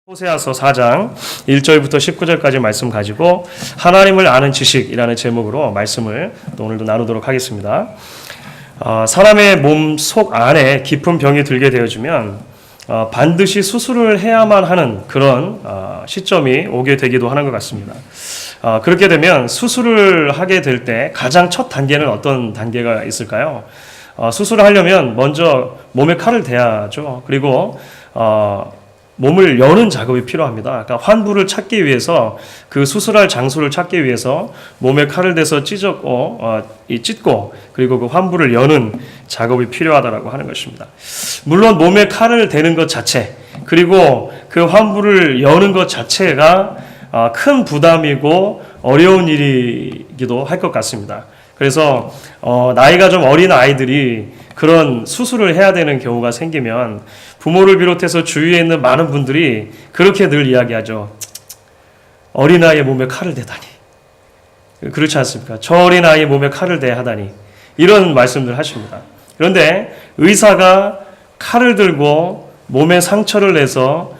호세아서 4장 1절부터 19절까지 말씀 가지고 하나님을 아는 지식이라는 제목으로 말씀을 또 오늘도 나누도록 하겠습니다. 사람의 몸 속 안에 깊은 병이 들게 되어지면 반드시 수술을 해야만 하는 그런 시점이 오게 되기도 하는 것 같습니다. 그렇게 되면 수술을 하게 될 때 가장 첫 단계는 어떤 단계가 있을까요? 수술을 하려면 먼저 몸에 칼을 대야죠. 그리고 몸을 여는 작업이 필요합니다. 그러니까 환부를 찾기 위해서 그 수술할 장소를 찾기 위해서 몸에 칼을 대서 찢고 그리고 그 환부를 여는 작업이 필요하다라고 하는 것입니다. 물론 몸에 칼을 대는 것 자체 그리고 그 환부를 여는 것 자체가 큰 부담이고 어려운 일이기도 할 것 같습니다. 그래서 나이가 좀 어린 아이들이 그런 수술을 해야 되는 경우가 생기면 부모를 비롯해서 주위에 있는 많은 분들이 그렇게 늘 이야기하죠. 어린아이의 몸에 칼을 대다니. 그렇지 않습니까? 저 어린아이의 몸에 칼을 대야 하다니. 이런 말씀들 하십니다. 그런데 의사가 칼을 들고 몸에 상처를 내서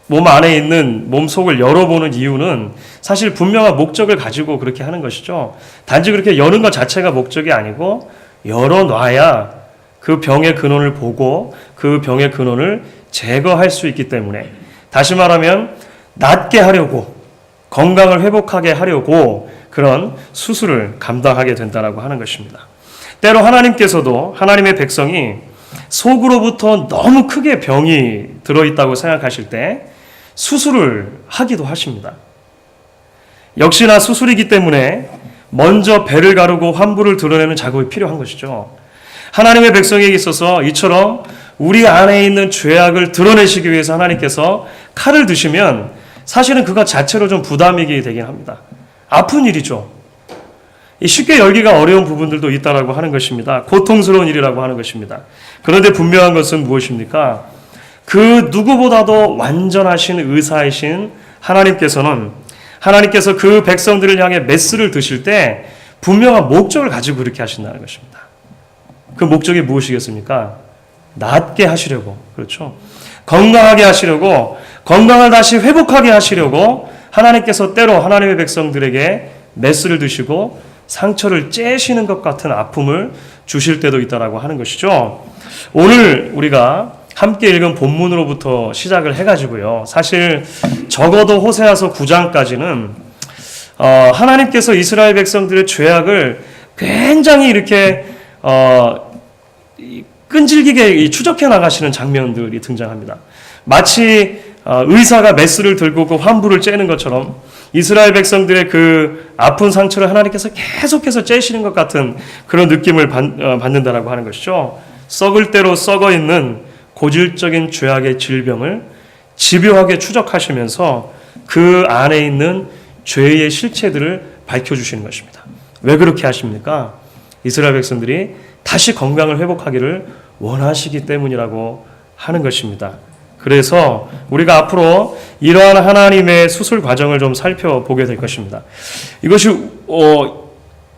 몸 안에 있는 몸 속을 열어보는 이유는 사실 분명한 목적을 가지고 그렇게 하는 것이죠. 단지 그렇게 여는 것 자체가 목적이 아니고 열어놔야 그 병의 근원을 보고 그 병의 근원을 제거할 수 있기 때문에, 다시 말하면 낫게 하려고, 건강을 회복하게 하려고 그런 수술을 감당하게 된다라고 하는 것입니다. 때로 하나님께서도 하나님의 백성이 속으로부터 너무 크게 병이 들어있다고 생각하실 때 수술을 하기도 하십니다. 역시나 수술이기 때문에 먼저 배를 가르고 환부를 드러내는 작업이 필요한 것이죠. 하나님의 백성에게 있어서 이처럼 우리 안에 있는 죄악을 드러내시기 위해서 하나님께서 칼을 드시면 사실은 그것 자체로 좀 부담이게 되긴 합니다. 아픈 일이죠. 쉽게 열기가 어려운 부분들도 있다라고 하는 것입니다. 고통스러운 일이라고 하는 것입니다. 그런데 분명한 것은 무엇입니까? 그 누구보다도 완전하신 의사이신 하나님께서 그 백성들을 향해 메스를 드실 때 분명한 목적을 가지고 그렇게 하신다는 것입니다. 그 목적이 무엇이겠습니까? 낫게 하시려고, 그렇죠? 건강하게 하시려고, 건강을 다시 회복하게 하시려고 하나님께서 때로 하나님의 백성들에게 메스를 드시고 상처를 째시는 것 같은 아픔을 주실 때도 있다라고 하는 것이죠. 오늘 우리가 함께 읽은 본문으로부터 시작을 해가지고요. 사실 적어도 호세아서 9장까지는 하나님께서 이스라엘 백성들의 죄악을 굉장히 이렇게 끈질기게 추적해 나가시는 장면들이 등장합니다. 마치 의사가 메스를 들고 그 환부를 째는 것처럼 이스라엘 백성들의 그 아픈 상처를 하나님께서 계속해서 째시는 것 같은 그런 느낌을 받는다라고 하는 것이죠. 썩을 대로 썩어 있는 고질적인 죄악의 질병을 집요하게 추적하시면서 그 안에 있는 죄의 실체들을 밝혀주시는 것입니다. 왜 그렇게 하십니까? 이스라엘 백성들이 다시 건강을 회복하기를 원하시기 때문이라고 하는 것입니다. 그래서 우리가 앞으로 이러한 하나님의 수술 과정을 좀 살펴보게 될 것입니다. 이것이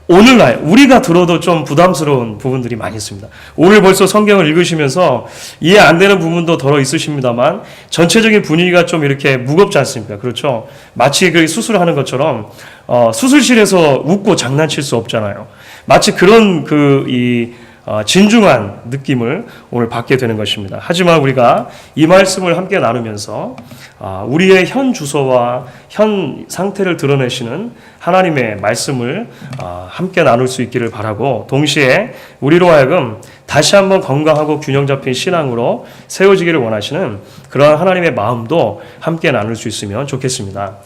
오늘날 우리가 들어도 좀 부담스러운 부분들이 많이 있습니다. 오늘 벌써 성경을 읽으시면서 이해 안 되는 부분도 덜어 있으십니다만 전체적인 분위기가 좀 이렇게 무겁지 않습니까? 그렇죠? 마치 그 수술하는 것처럼 수술실에서 웃고 장난칠 수 없잖아요. 마치 그런 진중한 느낌을 오늘 받게 되는 것입니다. 하지만 우리가 이 말씀을 함께 나누면서 우리의 현 주소와 현 상태를 드러내시는 하나님의 말씀을 함께 나눌 수 있기를 바라고, 동시에 우리로 하여금 다시 한번 건강하고 균형 잡힌 신앙으로 세워지기를 원하시는 그러한 하나님의 마음도 함께 나눌 수 있으면 좋겠습니다.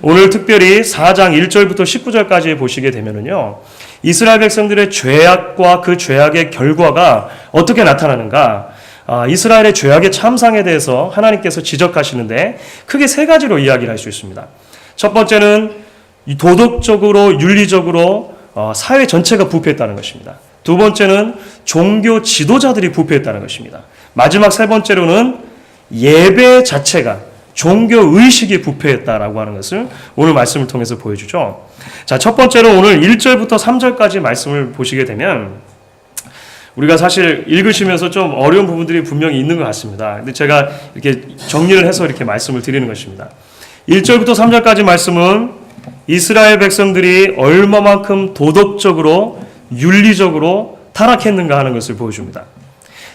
오늘 특별히 4장 1절부터 19절까지 보시게 되면은요, 이스라엘 백성들의 죄악과 그 죄악의 결과가 어떻게 나타나는가, 이스라엘의 죄악의 참상에 대해서 하나님께서 지적하시는데 크게 세 가지로 이야기를 할 수 있습니다. 첫 번째는 도덕적으로 윤리적으로 사회 전체가 부패했다는 것입니다. 두 번째는 종교 지도자들이 부패했다는 것입니다. 마지막 세 번째로는 예배 자체가, 종교 의식이 부패했다라고 하는 것을 오늘 말씀을 통해서 보여주죠. 자, 첫 번째로 오늘 1절부터 3절까지 말씀을 보시게 되면 우리가 사실 읽으시면서 좀 어려운 부분들이 분명히 있는 것 같습니다. 근데 제가 이렇게 정리를 해서 이렇게 말씀을 드리는 것입니다. 1절부터 3절까지 말씀은 이스라엘 백성들이 얼마만큼 도덕적으로 윤리적으로 타락했는가 하는 것을 보여줍니다.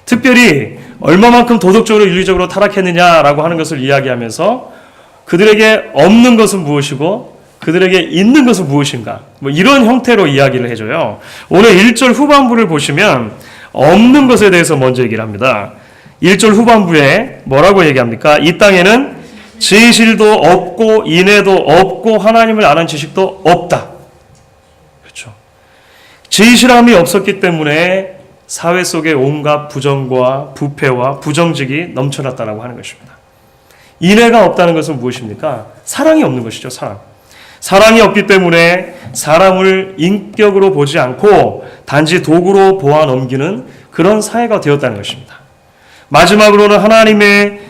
특별히 얼마만큼 도덕적으로 윤리적으로 타락했느냐라고 하는 것을 이야기하면서 그들에게 없는 것은 무엇이고 그들에게 있는 것은 무엇인가, 뭐 이런 형태로 이야기를 해줘요. 오늘 1절 후반부를 보시면 없는 것에 대해서 먼저 얘기를 합니다. 1절 후반부에 뭐라고 얘기합니까? 이 땅에는 진실도 없고 인애도 없고 하나님을 아는 지식도 없다. 그렇죠. 진실함이 없었기 때문에 사회 속에 온갖 부정과 부패와 부정직이 넘쳐났다고 하는 것입니다. 인애가 없다는 것은 무엇입니까? 사랑이 없는 것이죠. 사랑이 없기 때문에 사람을 인격으로 보지 않고 단지 도구로 보아 넘기는 그런 사회가 되었다는 것입니다. 마지막으로는 하나님에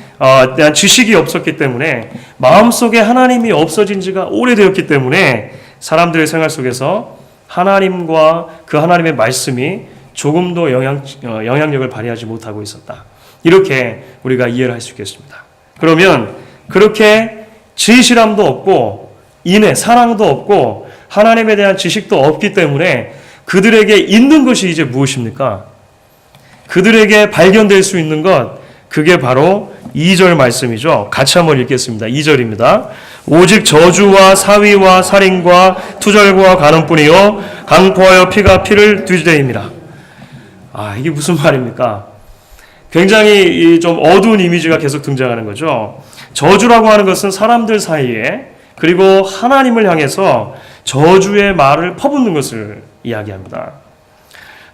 대한 지식이 없었기 때문에 마음속에 하나님이 없어진 지가 오래되었기 때문에 사람들의 생활 속에서 하나님과 그 하나님의 말씀이 조금도 영향력을 발휘하지 못하고 있었다. 이렇게 우리가 이해를 할 수 있겠습니다. 그러면 그렇게 진실함도 없고 인애, 사랑도 없고 하나님에 대한 지식도 없기 때문에 그들에게 있는 것이 이제 무엇입니까? 그들에게 발견될 수 있는 것, 그게 바로 2절 말씀이죠. 같이 한번 읽겠습니다. 2절입니다. 오직 저주와 사위와 살인과 투절과 간음뿐이요 강포하여 피가 피를 뒤지되임이라. 이게 무슨 말입니까? 굉장히 좀 어두운 이미지가 계속 등장하는 거죠. 저주라고 하는 것은 사람들 사이에 그리고 하나님을 향해서 저주의 말을 퍼붓는 것을 이야기합니다.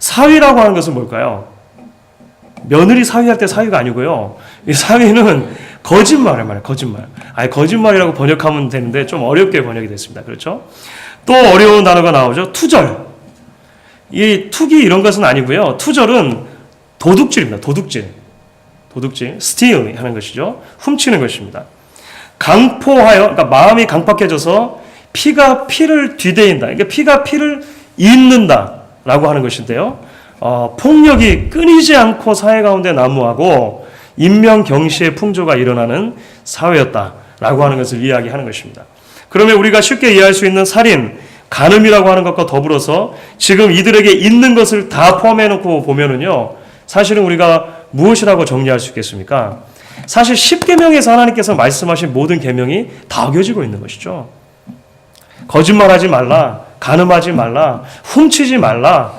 사위라고 하는 것은 뭘까요? 며느리 사위할 때 사위가 아니고요. 이 사위는 거짓말을 말해요. 거짓말이라고 번역하면 되는데 좀 어렵게 번역이 됐습니다. 그렇죠? 또 어려운 단어가 나오죠. 투절. 이 투기 이런 것은 아니고요. 투절은 도둑질입니다. 도둑질. 스틸 하는 것이죠. 훔치는 것입니다. 강포하여, 그러니까 마음이 강팍해져서 피가 피를 뒤대인다. 그러니까 피가 피를 잇는다라고 하는 것인데요. 폭력이 끊이지 않고 사회 가운데 난무하고 인명경시의 풍조가 일어나는 사회였다라고 하는 것을 이야기하는 것입니다. 그러면 우리가 쉽게 이해할 수 있는 살인, 간음이라고 하는 것과 더불어서 지금 이들에게 있는 것을 다 포함해놓고 보면은요, 사실은 우리가 무엇이라고 정리할 수 있겠습니까? 사실 10계명에서 하나님께서 말씀하신 모든 계명이 다 어겨지고 있는 것이죠. 거짓말하지 말라, 간음하지 말라, 훔치지 말라,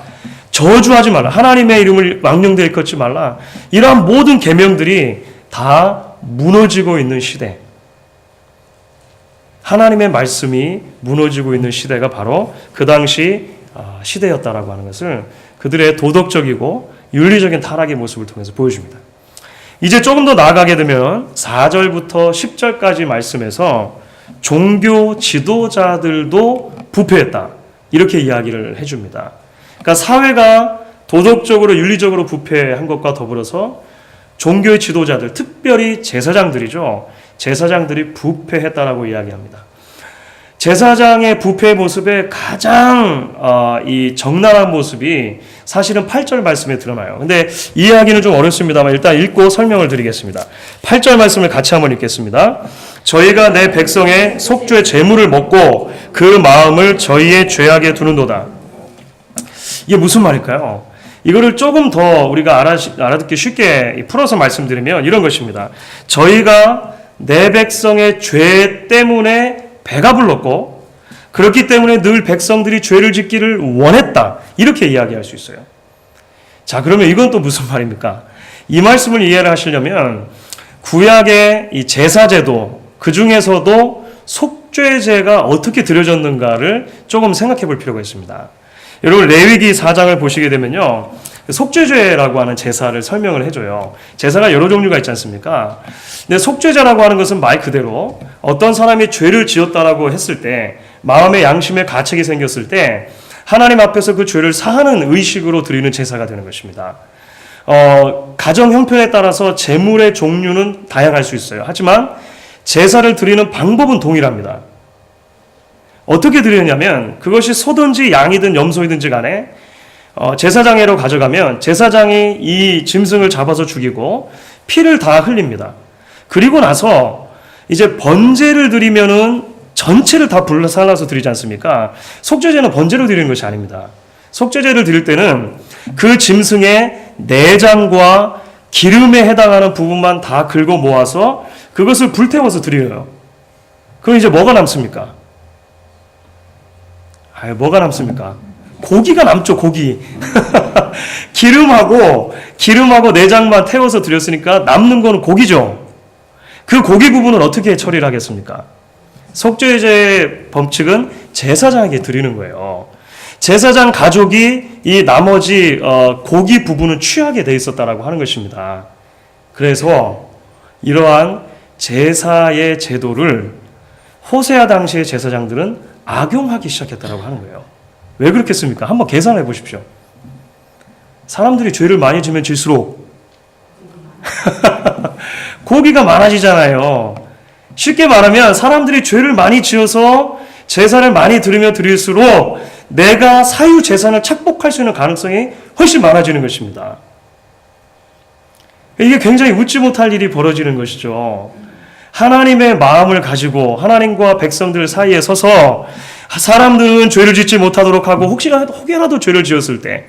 저주하지 말라, 하나님의 이름을 망령되이 일컫지 말라, 이러한 모든 계명들이 다 무너지고 있는 시대, 하나님의 말씀이 무너지고 있는 시대가 바로 그 당시 시대였다라고 하는 것을 그들의 도덕적이고 윤리적인 타락의 모습을 통해서 보여줍니다. 이제 조금 더 나아가게 되면 4절부터 10절까지 말씀에서 종교 지도자들도 부패했다, 이렇게 이야기를 해줍니다. 그러니까 사회가 도덕적으로 윤리적으로 부패한 것과 더불어서 종교의 지도자들, 특별히 제사장들이죠. 제사장들이 부패했다라고 이야기합니다. 제사장의 부패의 모습의 가장 이 적나라한 모습이 사실은 8절 말씀에 드러나요. 근데 이해하기는 좀 어렵습니다만 일단 읽고 설명을 드리겠습니다. 8절 말씀을 같이 한번 읽겠습니다. 저희가 내 백성의 속죄 제물을 먹고 그 마음을 저희의 죄악에 두는도다. 이게 무슨 말일까요? 이거를 조금 더 우리가 알아듣기 쉽게 풀어서 말씀드리면 이런 것입니다. 저희가 내 백성의 죄 때문에 배가 불렀고 그렇기 때문에 늘 백성들이 죄를 짓기를 원했다, 이렇게 이야기할 수 있어요. 자, 그러면 이건 또 무슨 말입니까? 이 말씀을 이해를 하시려면 구약의 이 제사제도, 그 중에서도 속죄제가 어떻게 드려졌는가를 조금 생각해 볼 필요가 있습니다. 여러분 레위기 4장을 보시게 되면요, 속죄제라고 하는 제사를 설명을 해줘요. 제사가 여러 종류가 있지 않습니까? 근데 속죄제라고 하는 것은 말 그대로 어떤 사람이 죄를 지었다라고 했을 때, 마음의 양심의 가책이 생겼을 때 하나님 앞에서 그 죄를 사하는 의식으로 드리는 제사가 되는 것입니다. 가정 형편에 따라서 제물의 종류는 다양할 수 있어요. 하지만 제사를 드리는 방법은 동일합니다. 어떻게 드리느냐면 그것이 소든지 양이든 염소이든지 간에 제사장에로 가져가면 제사장이 이 짐승을 잡아서 죽이고 피를 다 흘립니다. 그리고 나서 이제 번제를 드리면은 전체를 다 불살라서 드리지 않습니까? 속죄제는 번제로 드리는 것이 아닙니다. 속죄제를 드릴 때는 그 짐승의 내장과 기름에 해당하는 부분만 다 긁어 모아서 그것을 불태워서 드려요. 그럼 이제 뭐가 남습니까? 뭐가 남습니까? 고기가 남죠, 고기. 기름하고 내장만 태워서 드렸으니까 남는 거는 고기죠. 그 고기 부분은 어떻게 처리를 하겠습니까? 속죄제 법칙은 제사장에게 드리는 거예요. 제사장 가족이 이 나머지 고기 부분은 취하게 돼 있었다라고 하는 것입니다. 그래서 이러한 제사의 제도를 호세아 당시의 제사장들은 악용하기 시작했다라고 하는 거예요. 왜 그렇겠습니까? 한번 계산해 보십시오. 사람들이 죄를 많이 지면 질수록 고기가 많아지잖아요. 쉽게 말하면 사람들이 죄를 많이 지어서 제사를 많이 드리면 드릴수록 내가 사유 재산을 착복할 수 있는 가능성이 훨씬 많아지는 것입니다. 이게 굉장히 웃지 못할 일이 벌어지는 것이죠. 하나님의 마음을 가지고 하나님과 백성들 사이에 서서 사람들은 죄를 짓지 못하도록 하고 혹여라도 죄를 지었을 때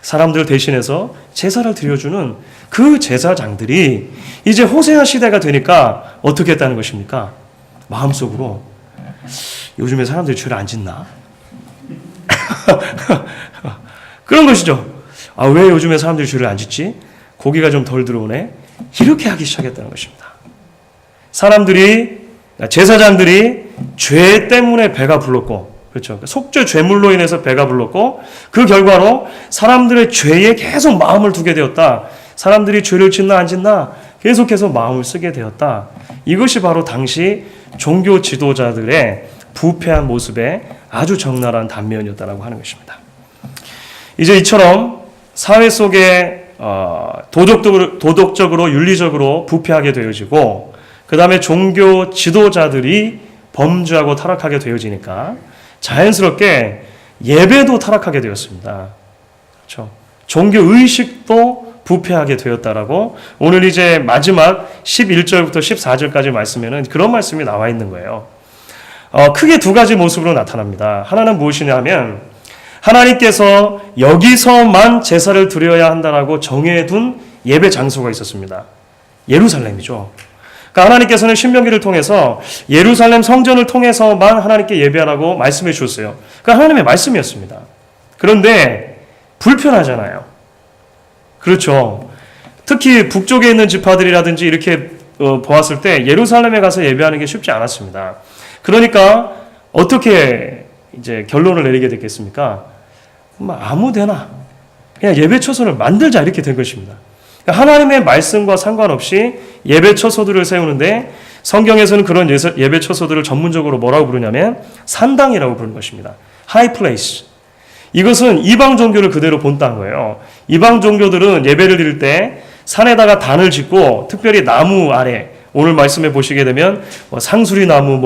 사람들 대신해서 제사를 드려주는 그 제사장들이 이제 호세아 시대가 되니까 어떻게 했다는 것입니까? 마음속으로 요즘에 사람들이 죄를 안 짓나? 그런 것이죠. 왜 요즘에 사람들이 죄를 안 짓지? 고기가 좀 덜 들어오네? 이렇게 하기 시작했다는 것입니다. 제사장들이 죄 때문에 배가 불렀고, 그렇죠. 속죄 죄물로 인해서 배가 불렀고, 그 결과로 사람들의 죄에 계속 마음을 두게 되었다. 사람들이 죄를 짓나 안 짓나 계속해서 마음을 쓰게 되었다. 이것이 바로 당시 종교 지도자들의 부패한 모습의 아주 적나라한 단면이었다라고 하는 것입니다. 이제 이처럼 사회 속에 도덕적으로 윤리적으로 부패하게 되어지고 그 다음에 종교 지도자들이 범죄하고 타락하게 되어지니까 자연스럽게 예배도 타락하게 되었습니다. 그렇죠? 종교 의식도 부패하게 되었다라고 오늘 이제 마지막 11절부터 14절까지 말씀에는 그런 말씀이 나와 있는 거예요. 크게 두 가지 모습으로 나타납니다. 하나는 무엇이냐 하면 하나님께서 여기서만 제사를 드려야 한다라고 정해둔 예배 장소가 있었습니다. 예루살렘이죠. 그러니까 하나님께서는 신명기를 통해서 예루살렘 성전을 통해서만 하나님께 예배하라고 말씀해 주셨어요. 그러니까 하나님의 말씀이었습니다. 그런데 불편하잖아요. 그렇죠. 특히 북쪽에 있는 지파들이라든지 이렇게 보았을 때 예루살렘에 가서 예배하는 게 쉽지 않았습니다. 그러니까 어떻게 이제 결론을 내리게 됐겠습니까? 아무데나 그냥 예배 처소를 만들자 이렇게 된 것입니다. 하나님의 말씀과 상관없이 예배 처소들을 세우는데 성경에서는 그런 예배 처소들을 전문적으로 뭐라고 부르냐면 산당이라고 부르는 것입니다. 하이 플레이스. 이것은 이방 종교를 그대로 본딴 거예요. 이방 종교들은 예배를 드릴 때 산에다가 단을 짓고 특별히 나무 아래 오늘 말씀해 보시게 되면 상수리 나무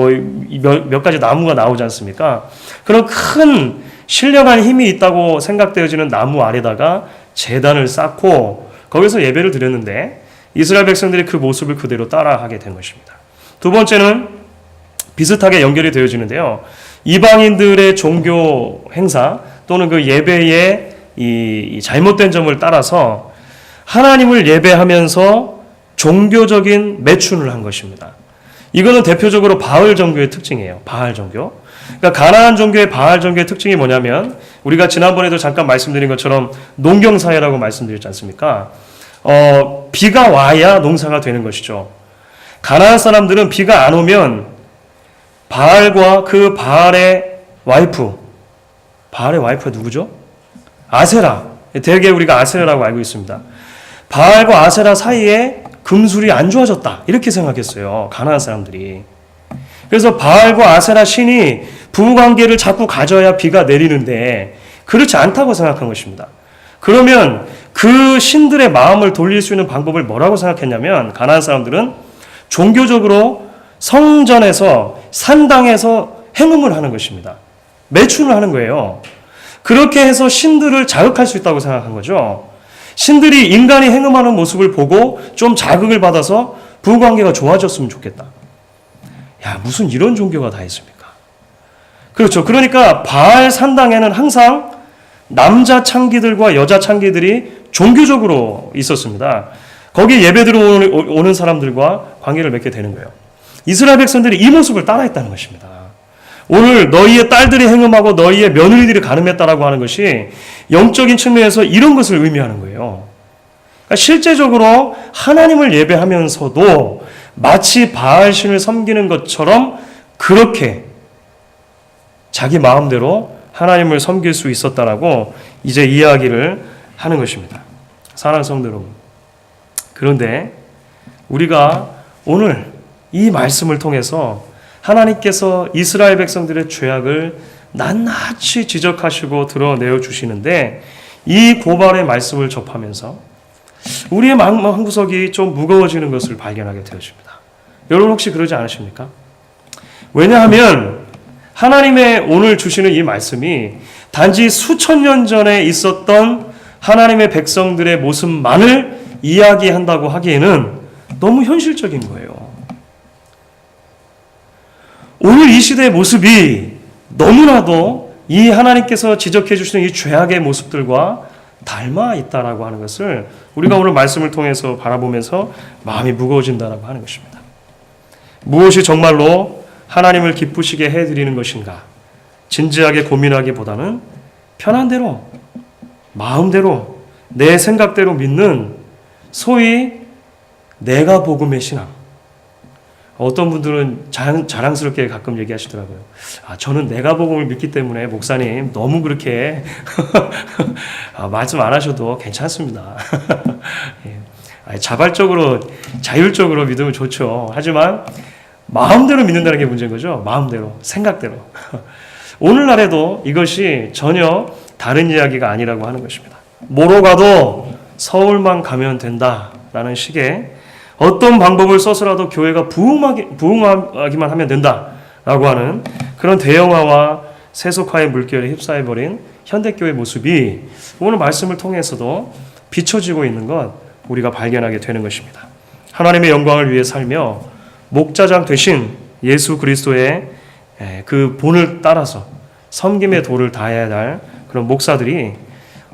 몇 가지 나무가 나오지 않습니까? 그런 큰 신령한 힘이 있다고 생각되어지는 나무 아래다가 제단을 쌓고 거기서 예배를 드렸는데 이스라엘 백성들이 그 모습을 그대로 따라하게 된 것입니다. 두 번째는 비슷하게 연결이 되어지는데요. 이방인들의 종교 행사 또는 그 예배의 이 잘못된 점을 따라서 하나님을 예배하면서 종교적인 매춘을 한 것입니다. 이거는 대표적으로 바알 종교의 특징이에요. 바알 종교. 그러니까 가나안 종교의 바알 종교의 특징이 뭐냐면 우리가 지난번에도 잠깐 말씀드린 것처럼 농경사회라고 말씀드렸지 않습니까? 비가 와야 농사가 되는 것이죠. 가나안 사람들은 비가 안 오면 바알과 그 바알의 와이프가 누구죠? 아세라. 대개 우리가 아세라라고 알고 있습니다. 바알과 아세라 사이에 금술이 안 좋아졌다. 이렇게 생각했어요. 가나안 사람들이. 그래서 바알과 아세라 신이 부부관계를 자꾸 가져야 비가 내리는데 그렇지 않다고 생각한 것입니다. 그러면 그 신들의 마음을 돌릴 수 있는 방법을 뭐라고 생각했냐면 가나안 사람들은 종교적으로 성전에서 산당에서 행음을 하는 것입니다. 매춘을 하는 거예요. 그렇게 해서 신들을 자극할 수 있다고 생각한 거죠. 신들이 인간이 행음하는 모습을 보고 좀 자극을 받아서 부부관계가 좋아졌으면 좋겠다. 야, 무슨 이런 종교가 다 있습니까? 그렇죠. 그러니까 바알 산당에는 항상 남자 창기들과 여자 창기들이 종교적으로 있었습니다. 거기에 예배 들어오는 사람들과 관계를 맺게 되는 거예요. 이스라엘 백성들이 이 모습을 따라했다는 것입니다. 오늘 너희의 딸들이 행음하고 너희의 며느리들이 간음했다라고 하는 것이 영적인 측면에서 이런 것을 의미하는 거예요. 그러니까 실제적으로 하나님을 예배하면서도 마치 바알신을 섬기는 것처럼 그렇게 자기 마음대로 하나님을 섬길 수 있었다라고 이제 이야기를 하는 것입니다. 사랑하는 성도 여러분, 그런데 우리가 오늘 이 말씀을 통해서 하나님께서 이스라엘 백성들의 죄악을 낱낱이 지적하시고 드러내어 주시는데 이 고발의 말씀을 접하면서 우리의 마음 한구석이 좀 무거워지는 것을 발견하게 되어집니다. 여러분 혹시 그러지 않으십니까? 왜냐하면 하나님의 오늘 주시는 이 말씀이 단지 수천 년 전에 있었던 하나님의 백성들의 모습만을 이야기한다고 하기에는 너무 현실적인 거예요. 오늘 이 시대의 모습이 너무나도 이 하나님께서 지적해 주시는 이 죄악의 모습들과 닮아 있다라고 하는 것을 우리가 오늘 말씀을 통해서 바라보면서 마음이 무거워진다라고 하는 것입니다. 무엇이 정말로 하나님을 기쁘시게 해드리는 것인가? 진지하게 고민하기보다는 편한 대로, 마음대로, 내 생각대로 믿는 소위 내가 복음의 신앙. 어떤 분들은 자랑스럽게 가끔 얘기하시더라고요. 저는 내가 복음을 믿기 때문에 목사님 너무 그렇게 말씀 안 하셔도 괜찮습니다. 자발적으로 자율적으로 믿으면 좋죠. 하지만 마음대로 믿는다는 게 문제인 거죠. 마음대로, 생각대로. 오늘날에도 이것이 전혀 다른 이야기가 아니라고 하는 것입니다. 뭐로 가도 서울만 가면 된다라는 식의 어떤 방법을 써서라도 교회가 부흥하기만 하면 된다라고 하는 그런 대형화와 세속화의 물결에 휩싸여버린 현대교회 모습이 오늘 말씀을 통해서도 비춰지고 있는 것 우리가 발견하게 되는 것입니다. 하나님의 영광을 위해 살며 목자장 되신 예수 그리스도의 그 본을 따라서 섬김의 도를 다해야 할 그런 목사들이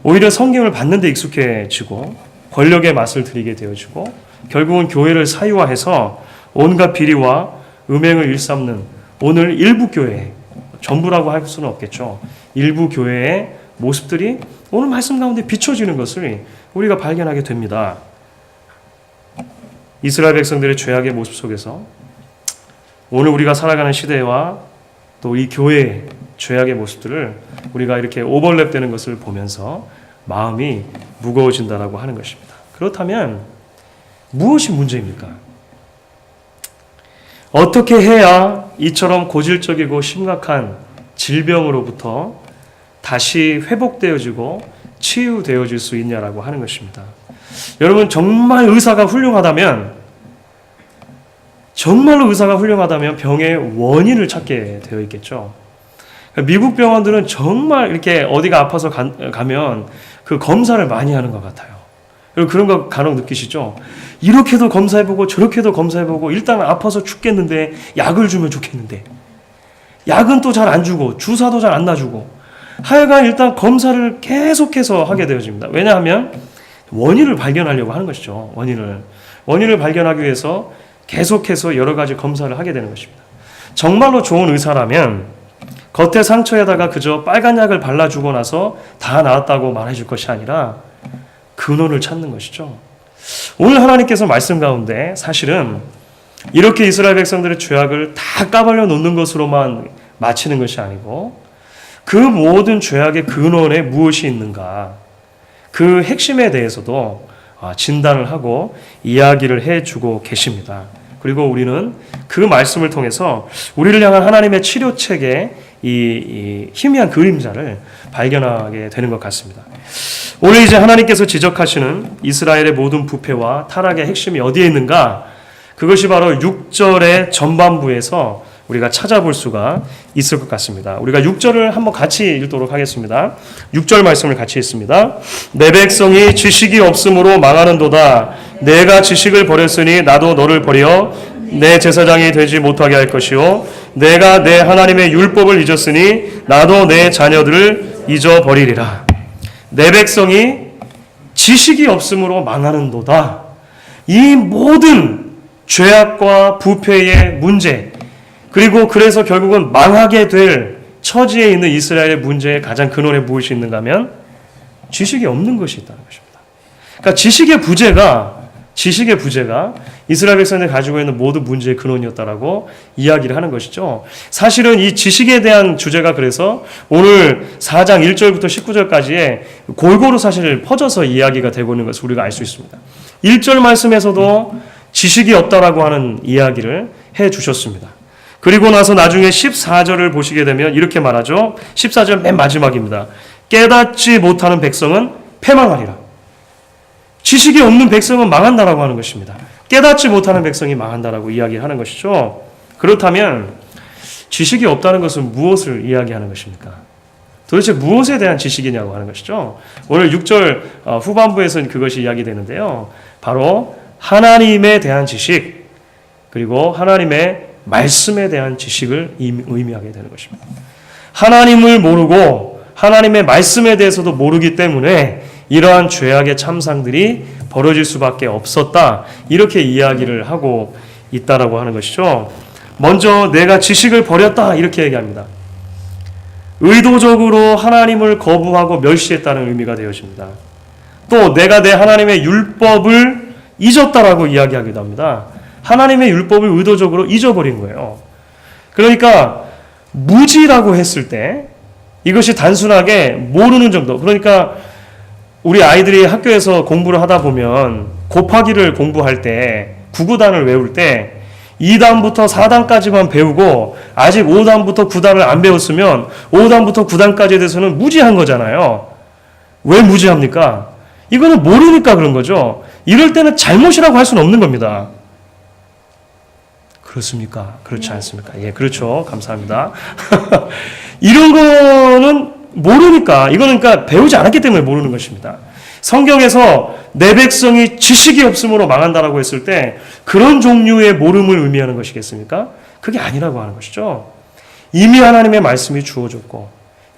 오히려 섬김을 받는 데 익숙해지고 권력의 맛을 들이게 되어지고 결국은 교회를 사유화해서 온갖 비리와 음행을 일삼는 오늘 일부 교회, 전부라고 할 수는 없겠죠. 일부 교회의 모습들이 오늘 말씀 가운데 비춰지는 것을 우리가 발견하게 됩니다. 이스라엘 백성들의 죄악의 모습 속에서 오늘 우리가 살아가는 시대와 또 이 교회의 죄악의 모습들을 우리가 이렇게 오버랩되는 것을 보면서 마음이 무거워진다라고 하는 것입니다. 그렇다면 무엇이 문제입니까? 어떻게 해야 이처럼 고질적이고 심각한 질병으로부터 다시 회복되어지고 치유되어질 수 있냐라고 하는 것입니다. 여러분 정말로 의사가 훌륭하다면 병의 원인을 찾게 되어 있겠죠. 미국 병원들은 정말 이렇게 어디가 아파서 가면 그 검사를 많이 하는 것 같아요. 여러분 그런 거 간혹 느끼시죠? 이렇게도 검사해보고 저렇게도 검사해보고 일단 아파서 죽겠는데 약을 주면 좋겠는데 약은 또 잘 안 주고 주사도 잘 안 놔주고 하여간 일단 검사를 계속해서 하게 되어집니다. 왜냐하면 원인을 발견하려고 하는 것이죠. 원인을 발견하기 위해서 계속해서 여러 가지 검사를 하게 되는 것입니다. 정말로 좋은 의사라면 겉에 상처에다가 그저 빨간 약을 발라주고 나서 다 나았다고 말해줄 것이 아니라 근원을 찾는 것이죠. 오늘 하나님께서 말씀 가운데 사실은 이렇게 이스라엘 백성들의 죄악을 다 까발려 놓는 것으로만 마치는 것이 아니고 그 모든 죄악의 근원에 무엇이 있는가 그 핵심에 대해서도 진단을 하고 이야기를 해주고 계십니다. 그리고 우리는 그 말씀을 통해서 우리를 향한 하나님의 치료책의 이 희미한 그림자를 발견하게 되는 것 같습니다. 오늘 이제 하나님께서 지적하시는 이스라엘의 모든 부패와 타락의 핵심이 어디에 있는가? 그것이 바로 6절의 전반부에서 우리가 찾아볼 수가 있을 것 같습니다. 우리가 6절을 한번 같이 읽도록 하겠습니다. 6절 말씀을 같이 읽습니다. 내 백성이 지식이 없으므로 망하는도다. 내가 지식을 버렸으니 나도 너를 버려 내 제사장이 되지 못하게 할 것이요 내가 내 하나님의 율법을 잊었으니 나도 내 자녀들을 잊어버리리라. 내 백성이 지식이 없으므로 망하는도다. 이 모든 죄악과 부패의 문제, 그리고 그래서 결국은 망하게 될 처지에 있는 이스라엘의 문제의 가장 근원에 무엇이 있는가 하면 지식이 없는 것이 있다는 것입니다. 그러니까 지식의 부재가 이스라엘 백성들이 가지고 있는 모든 문제의 근원이었다라고 이야기를 하는 것이죠. 사실은 이 지식에 대한 주제가 그래서 오늘 4장 1절부터 19절까지의 골고루 사실 퍼져서 이야기가 되고 있는 것을 우리가 알 수 있습니다. 1절 말씀에서도 지식이 없다라고 하는 이야기를 해 주셨습니다. 그리고 나서 나중에 14절을 보시게 되면 이렇게 말하죠. 14절 맨 마지막입니다. 깨닫지 못하는 백성은 패망하리라. 지식이 없는 백성은 망한다라고 하는 것입니다. 깨닫지 못하는 백성이 망한다라고 이야기하는 것이죠. 그렇다면 지식이 없다는 것은 무엇을 이야기하는 것입니까? 도대체 무엇에 대한 지식이냐고 하는 것이죠. 오늘 6절 후반부에서는 그것이 이야기되는데요. 바로 하나님에 대한 지식, 그리고 하나님의 말씀에 대한 지식을 의미하게 되는 것입니다. 하나님을 모르고 하나님의 말씀에 대해서도 모르기 때문에 이러한 죄악의 참상들이 벌어질 수밖에 없었다. 이렇게 이야기를 하고 있다라고 하는 것이죠. 먼저 내가 지식을 버렸다 이렇게 얘기합니다. 의도적으로 하나님을 거부하고 멸시했다는 의미가 되어집니다. 또 내가 내 하나님의 율법을 잊었다라고 이야기하기도 합니다. 하나님의 율법을 의도적으로 잊어버린 거예요. 그러니까 무지라고 했을 때 이것이 단순하게 모르는 정도. 그러니까 우리 아이들이 학교에서 공부를 하다 보면 곱하기를 공부할 때 구구단을 외울 때 2단부터 4단까지만 배우고 아직 5단부터 9단을 안 배웠으면 5단부터 9단까지에 대해서는 무지한 거잖아요. 왜 무지합니까? 이거는 모르니까 그런 거죠. 이럴 때는 잘못이라고 할 수는 없는 겁니다. 그렇습니까? 그렇지 않습니까? 예, 그렇죠. 감사합니다. 이런 거는 모르니까, 이거는 그러니까 배우지 않았기 때문에 모르는 것입니다. 성경에서 내 백성이 지식이 없음으로 망한다라고 했을 때 그런 종류의 모름을 의미하는 것이겠습니까? 그게 아니라고 하는 것이죠. 이미 하나님의 말씀이 주어졌고,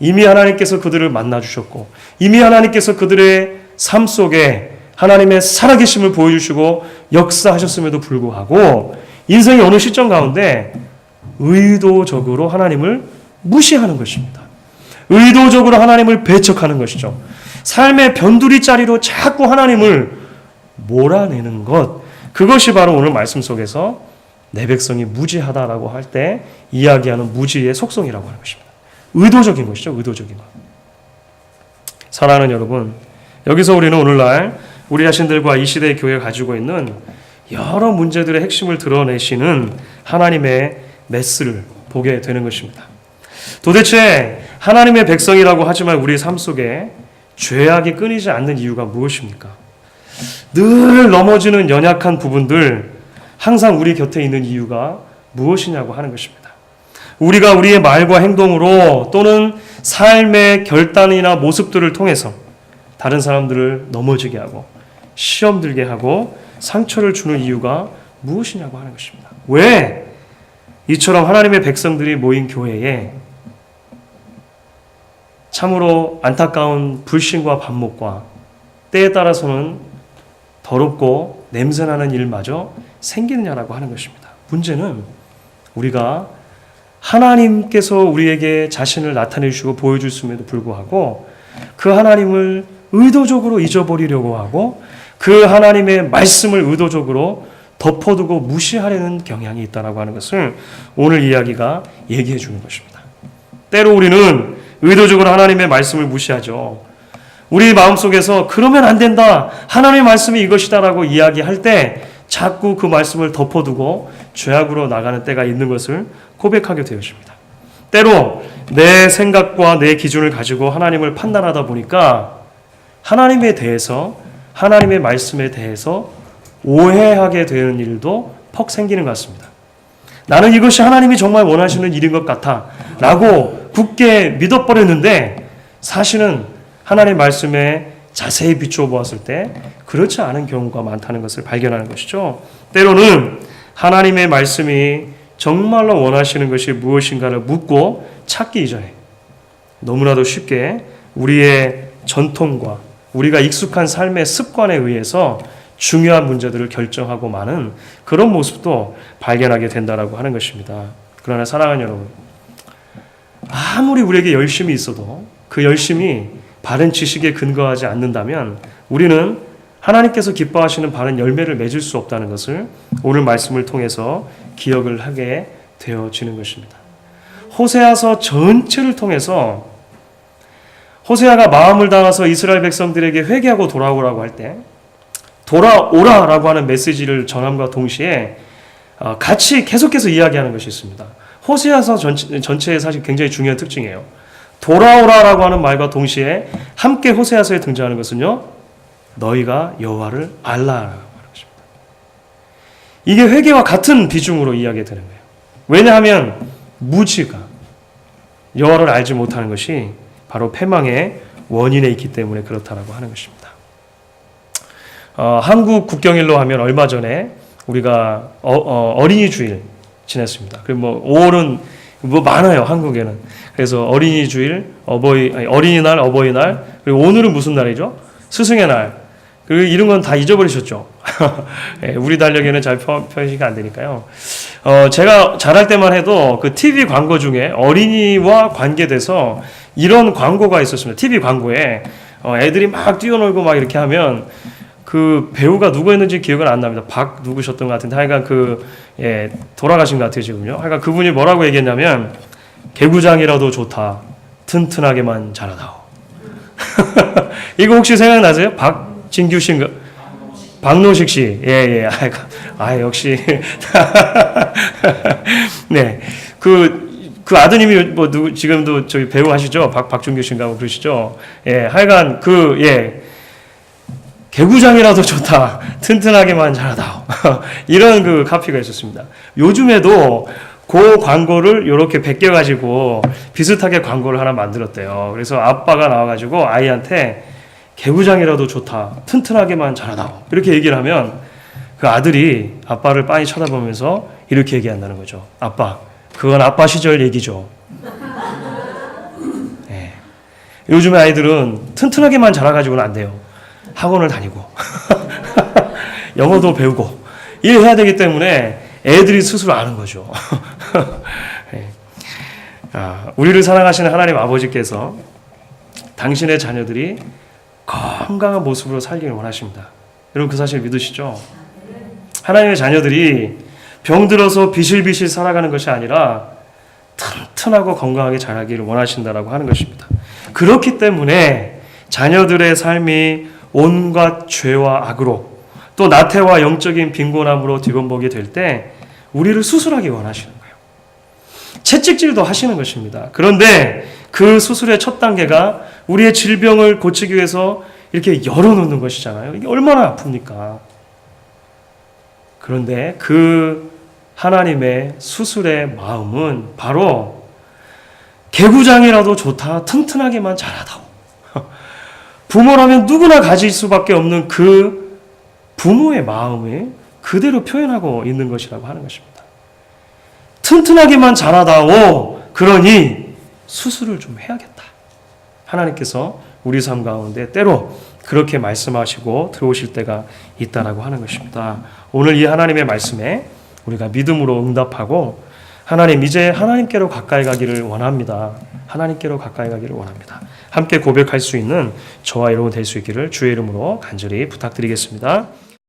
이미 하나님께서 그들을 만나주셨고, 이미 하나님께서 그들의 삶 속에 하나님의 살아계심을 보여주시고 역사하셨음에도 불구하고 인생의 어느 시점 가운데 의도적으로 하나님을 무시하는 것입니다. 의도적으로 하나님을 배척하는 것이죠. 삶의 변두리자리로 자꾸 하나님을 몰아내는 것, 그것이 바로 오늘 말씀 속에서 내 백성이 무지하다라고 할 때 이야기하는 무지의 속성이라고 하는 것입니다. 의도적인 것이죠. 의도적인 것. 사랑하는 여러분, 여기서 우리는 오늘날 우리 자신들과 이 시대의 교회가 가지고 있는 여러 문제들의 핵심을 드러내시는 하나님의 메스를 보게 되는 것입니다. 도대체 하나님의 백성이라고 하지만 우리 삶 속에 죄악이 끊이지 않는 이유가 무엇입니까? 늘 넘어지는 연약한 부분들, 항상 우리 곁에 있는 이유가 무엇이냐고 하는 것입니다. 우리가 우리의 말과 행동으로 또는 삶의 결단이나 모습들을 통해서 다른 사람들을 넘어지게 하고 시험 들게 하고 상처를 주는 이유가 무엇이냐고 하는 것입니다. 왜 이처럼 하나님의 백성들이 모인 교회에 참으로 안타까운 불신과 반목과 때에 따라서는 더럽고 냄새나는 일마저 생기느냐라고 하는 것입니다. 문제는 우리가 하나님께서 우리에게 자신을 나타내 주시고 보여주심에도 불구하고 그 하나님을 의도적으로 잊어버리려고 하고 그 하나님의 말씀을 의도적으로 덮어두고 무시하려는 경향이 있다고 하는 것을 오늘 이야기가 얘기해 주는 것입니다. 때로 우리는 의도적으로 하나님의 말씀을 무시하죠. 우리 마음속에서 그러면 안 된다, 하나님의 말씀이 이것이다라고 이야기할 때 자꾸 그 말씀을 덮어두고 죄악으로 나가는 때가 있는 것을 고백하게 되어집니다. 때로 내 생각과 내 기준을 가지고 하나님을 판단하다 보니까 하나님에 대해서, 하나님의 말씀에 대해서 오해하게 되는 일도 퍽 생기는 것 같습니다. 나는 이것이 하나님이 정말 원하시는 일인 것 같아 라고 굳게 믿어버렸는데 사실은 하나님의 말씀에 자세히 비추어 보았을 때 그렇지 않은 경우가 많다는 것을 발견하는 것이죠. 때로는 하나님의 말씀이 정말로 원하시는 것이 무엇인가를 묻고 찾기 이전에 너무나도 쉽게 우리의 전통과 우리가 익숙한 삶의 습관에 의해서 중요한 문제들을 결정하고 마는 그런 모습도 발견하게 된다라고 하는 것입니다. 그러나 사랑하는 여러분, 아무리 우리에게 열심이 있어도 그 열심이 바른 지식에 근거하지 않는다면 우리는 하나님께서 기뻐하시는 바른 열매를 맺을 수 없다는 것을 오늘 말씀을 통해서 기억을 하게 되어지는 것입니다. 호세아서 전체를 통해서 호세아가 마음을 담아서 이스라엘 백성들에게 회개하고 돌아오라고 할 때 돌아오라라고 하는 메시지를 전함과 동시에 같이 계속해서 이야기하는 것이 있습니다. 호세아서 전체의 사실 굉장히 중요한 특징이에요. 돌아오라라고 하는 말과 동시에 함께 호세아서에 등장하는 것은요, 너희가 여호와를 알라라고 하는 것입니다. 이게 회개와 같은 비중으로 이야기되는 거예요. 왜냐하면 무지가 여호와를 알지 못하는 것이 바로 패망의 원인에 있기 때문에 그렇다라고 하는 것입니다. 한국 국경일로 하면 얼마 전에 우리가 어린이 주일 지냈습니다. 그리고 5월은 많아요, 한국에는. 그래서 어린이 주일, 어린이날, 어버이날, 그리고 오늘은 무슨 날이죠? 스승의 날. 그리고 이런 건 다 잊어버리셨죠? 우리 달력에는 잘 표시가 안 되니까요. 제가 자랄 때만 해도 그 TV 광고 중에 어린이와 관계돼서 이런 광고가 있었습니다. TV 광고에 애들이 막 뛰어놀고 막 이렇게 하면 그 배우가 누구였는지 기억은 안 납니다. 박 누구셨던 것 같은데 하여간 돌아가신 것 같아요, 지금요. 하여간 그분이 뭐라고 얘기했냐면 개구장이라도 좋다. 튼튼하게만 자라다오. 이거 혹시 생각나세요? 박진규 씨인가? 박노식 씨. 예. 역시. 네. 그 아드님이 지금도 저기 배우 하시죠? 박준규 씨인가 뭐 그러시죠? 예. 하여간 개구장이라도 좋다. 튼튼하게만 자라다오. 이런 그 카피가 있었습니다. 요즘에도 그 광고를 이렇게 베껴가지고 비슷하게 광고를 하나 만들었대요. 그래서 아빠가 나와가지고 아이한테 개구장이라도 좋다. 튼튼하게만 자라다오. 이렇게 얘기를 하면 그 아들이 아빠를 빤히 쳐다보면서 이렇게 얘기한다는 거죠. 아빠, 그건 아빠 시절 얘기죠. 네. 요즘의 아이들은 튼튼하게만 자라가지고는 안 돼요. 학원을 다니고 영어도 배우고 일해야 되기 때문에 애들이 스스로 아는 거죠. 네. 우리를 사랑하시는 하나님 아버지께서 당신의 자녀들이 건강한 모습으로 살기를 원하십니다. 여러분 그 사실 믿으시죠? 하나님의 자녀들이 병들어서 비실비실 살아가는 것이 아니라 튼튼하고 건강하게 자라기를 원하신다라고 하는 것입니다. 그렇기 때문에 자녀들의 삶이 온갖 죄와 악으로 또 나태와 영적인 빈곤함으로 뒤범벅이 될 때 우리를 수술하기 원하시는 거예요. 채찍질도 하시는 것입니다. 그런데 그 수술의 첫 단계가 우리의 질병을 고치기 위해서 이렇게 열어놓는 것이잖아요. 이게 얼마나 아픕니까? 그런데 그 하나님의 수술의 마음은 바로 개구장이라도 좋다. 튼튼하게만 자라다오. 부모라면 누구나 가질 수밖에 없는 그 부모의 마음을 그대로 표현하고 있는 것이라고 하는 것입니다. 튼튼하게만 자라다오. 그러니 수술을 좀 해야겠다. 하나님께서 우리 삶 가운데 때로 그렇게 말씀하시고 들어오실 때가 있다라고 하는 것입니다. 오늘 이 하나님의 말씀에 우리가 믿음으로 응답하고 하나님 이제 하나님께로 가까이 가기를 원합니다. 하나님께로 가까이 가기를 원합니다. 함께 고백할 수 있는 저와 여러분 될 수 있기를 주의 이름으로 간절히 부탁드리겠습니다.